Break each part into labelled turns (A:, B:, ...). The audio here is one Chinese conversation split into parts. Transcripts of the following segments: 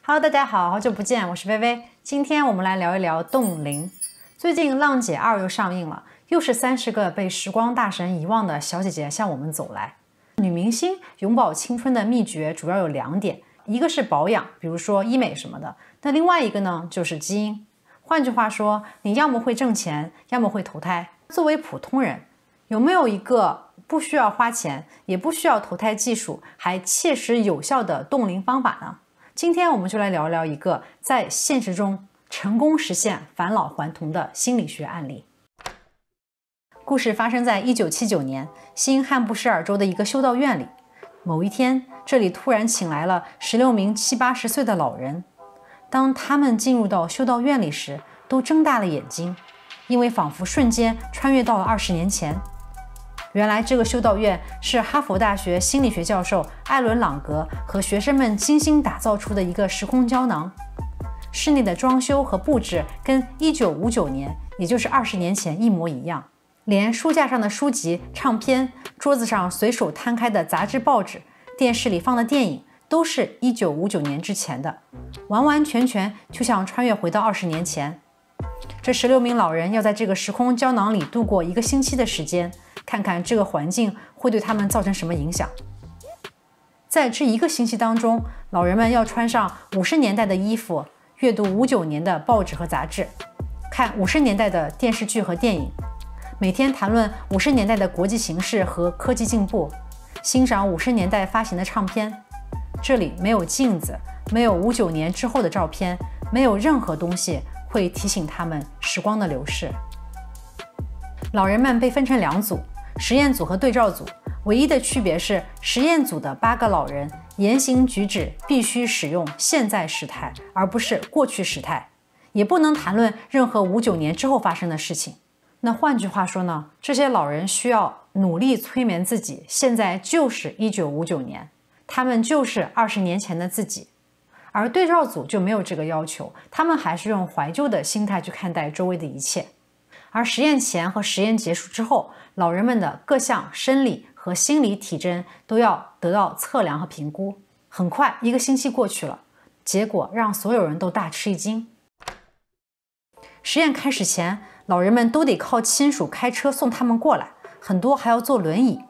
A: Hello， 大家好，好久不见，我是薇薇。今天我们来聊一聊冻龄。最近《浪姐2》又上映了，又是30个被时光大神遗忘的小姐姐向我们走来。女明星永葆青春的秘诀主要有2点，一个是保养，比如说医美什么的；那另外一个呢，就是基因。换句话说，你要么会挣钱，要么会投胎。作为普通人，有没有一个不需要花钱，也不需要投胎技术，还切实有效的冻龄方法呢？今天我们就来聊聊一个在现实中成功实现返老还童的心理学案例。故事发生在1979年新罕布什尔州的一个修道院里。某一天，这里突然请来了16名70、80岁的老人。当他们进入到修道院里时，都睁大了眼睛，因为仿佛瞬间穿越到了20年前。原来这个修道院是哈佛大学心理学教授艾伦·朗格和学生们精心打造出的一个时空胶囊。室内的装修和布置跟1959年，也就是20年前一模一样，连书架上的书籍、唱片，桌子上随手摊开的杂志、报纸，电视里放的电影，都是1959年之前的，完完全全就像穿越回到20年前。这16名老人要在这个时空胶囊里度过1个星期的时间，看看这个环境会对他们造成什么影响。在这1个星期当中，老人们要穿上50年代的衣服，阅读59年的报纸和杂志，看50年代的电视剧和电影，每天谈论50年代的国际形势和科技进步，欣赏50年代发行的唱片。这里没有镜子，没有59年之后的照片，没有任何东西会提醒他们时光的流逝。老人们被分成2组，实验组和对照组，唯一的区别是实验组的8个老人言行举止必须使用现在时态，而不是过去时态，也不能谈论任何59年之后发生的事情。那换句话说呢，这些老人需要努力催眠自己，现在就是1959年，他们就是20年前的自己。而对照组就没有这个要求，他们还是用怀旧的心态去看待周围的一切。而实验前和实验结束之后，老人们的各项生理和心理体征都要得到测量和评估。很快1个星期过去了，结果让所有人都大吃一惊。实验开始前，老人们都得靠亲属开车送他们过来，很多还要坐轮椅。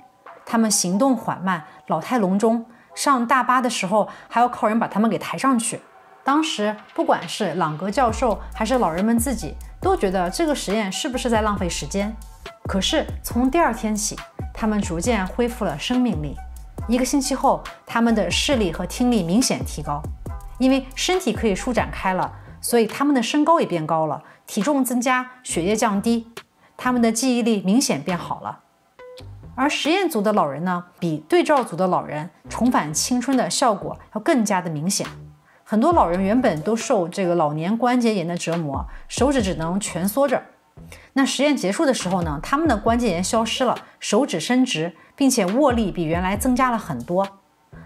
A: 他们行动缓慢，老态龙钟，上大巴的时候还要靠人把他们给抬上去。当时不管是朗格教授还是老人们自己，都觉得这个实验是不是在浪费时间。可是从第2天起，他们逐渐恢复了生命力。1个星期后，他们的视力和听力明显提高，因为身体可以舒展开了，所以他们的身高也变高了，体重增加，血液降低，他们的记忆力明显变好了。而实验组的老人呢，比对照组的老人重返青春的效果要更加的明显。很多老人原本都受这个老年关节炎的折磨，手指只能蜷缩着。那实验结束的时候呢，他们的关节炎消失了，手指伸直，并且握力比原来增加了很多。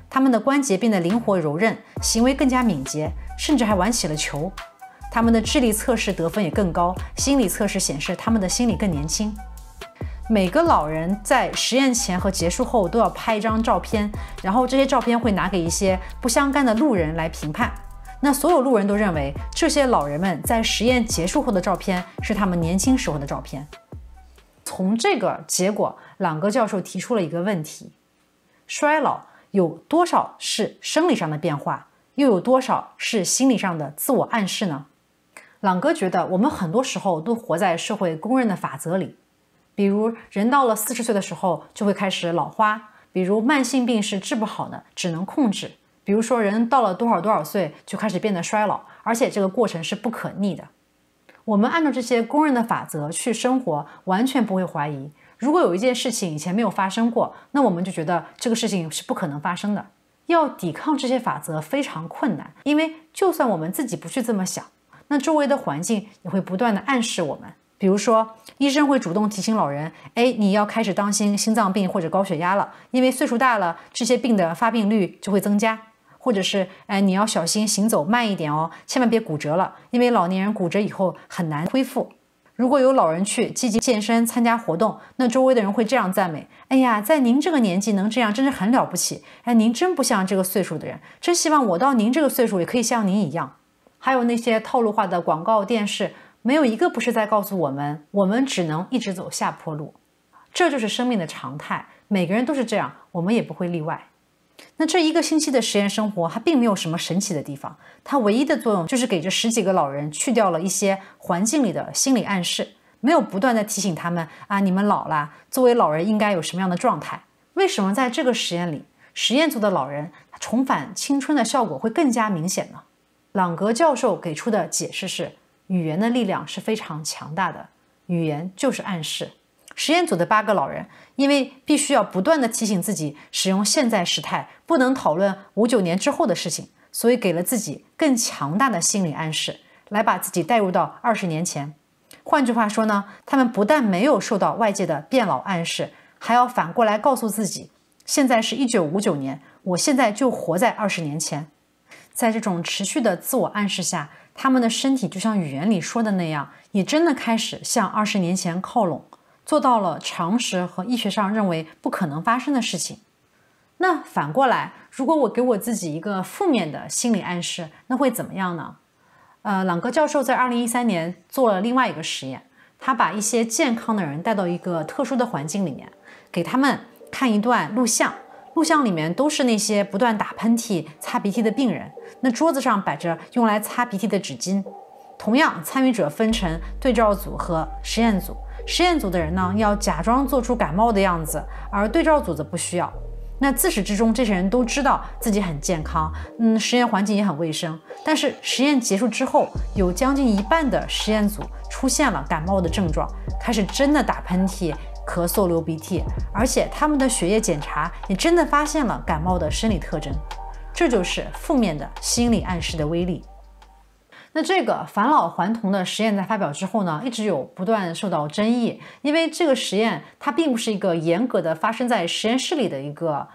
A: 他们的关节变得灵活柔韧，行为更加敏捷，甚至还玩起了球。他们的智力测试得分也更高，心理测试显示他们的心理更年轻。每个老人在实验前和结束后都要拍1张照片，然后这些照片会拿给一些不相干的路人来评判。那所有路人都认为这些老人们在实验结束后的照片是他们年轻时候的照片。从这个结果，朗格教授提出了一个问题：衰老有多少是生理上的变化，又有多少是心理上的自我暗示呢？朗格觉得我们很多时候都活在社会公认的法则里，比如人到了40岁的时候就会开始老花，比如慢性病是治不好的，只能控制，比如说人到了多少岁就开始变得衰老，而且这个过程是不可逆的。我们按照这些公认的法则去生活，完全不会怀疑。如果有一件事情以前没有发生过，那我们就觉得这个事情是不可能发生的。要抵抗这些法则非常困难，因为就算我们自己不去这么想，那周围的环境也会不断的暗示我们。比如说，医生会主动提醒老人，你要开始当心心脏病或者高血压了，因为岁数大了，这些病的发病率就会增加。或者是你要小心行走慢一点哦，千万别骨折了，因为老年人骨折以后很难恢复。如果有老人去积极健身、参加活动，那周围的人会这样赞美：哎呀，在您这个年纪能这样，真是很了不起！哎，您真不像这个岁数的人，真希望我到您这个岁数也可以像您一样。还有那些套路化的广告电视，没有一个不是在告诉我们，我们只能一直走下坡路。这就是生命的常态，每个人都是这样，我们也不会例外。那这1个星期的实验生活，它并没有什么神奇的地方，它唯一的作用就是给这10几个老人去掉了一些环境里的心理暗示，没有不断的提醒他们啊，你们老了，作为老人应该有什么样的状态。为什么在这个实验里，实验组的老人重返青春的效果会更加明显呢？朗格教授给出的解释是，语言的力量是非常强大的，语言就是暗示。实验组的8个老人，因为必须要不断地提醒自己使用现在时态，不能讨论59年之后的事情，所以给了自己更强大的心理暗示，来把自己带入到20年前。换句话说呢，他们不但没有受到外界的变老暗示，还要反过来告诉自己，现在是1959年，我现在就活在20年前。在这种持续的自我暗示下，他们的身体就像语言里说的那样，也真的开始向20年前靠拢，做到了常识和医学上认为不可能发生的事情。那反过来，如果我给我自己一个负面的心理暗示，那会怎么样呢？朗格教授在2013年做了另外一个实验，他把一些健康的人带到一个特殊的环境里面，给他们看一段录像，录像里面都是那些不断打喷嚏、擦鼻涕的病人，那桌子上摆着用来擦鼻涕的纸巾。同样，参与者分成对照组和实验组。实验组的人呢，要假装做出感冒的样子，而对照组则不需要。那自始至终，这些人都知道自己很健康，实验环境也很卫生。但是实验结束之后，有将近1半的实验组出现了感冒的症状，开始真的打喷嚏、咳嗽、流鼻涕，而且他们的血液检查也真的发现了感冒的生理特征。这就是负面的心理暗示的威力。那这个返老还童的实验在发表之后呢，一直有不断受到争议，因为这个实验它并不是一个严格的发生在实验室里的一个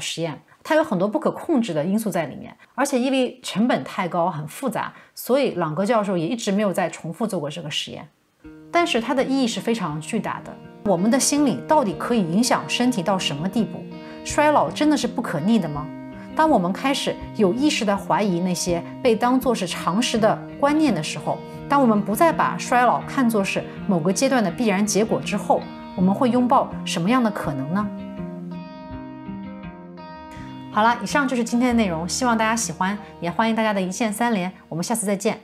A: 实验，它有很多不可控制的因素在里面，而且因为成本太高很复杂，所以朗格教授也一直没有再重复做过这个实验。但是它的意义是非常巨大的，我们的心理到底可以影响身体到什么地步？衰老真的是不可逆的吗？当我们开始有意识地怀疑那些被当作是常识的观念的时候，当我们不再把衰老看作是某个阶段的必然结果之后，我们会拥抱什么样的可能呢？好了，以上就是今天的内容，希望大家喜欢，也欢迎大家的一键3连，我们下次再见。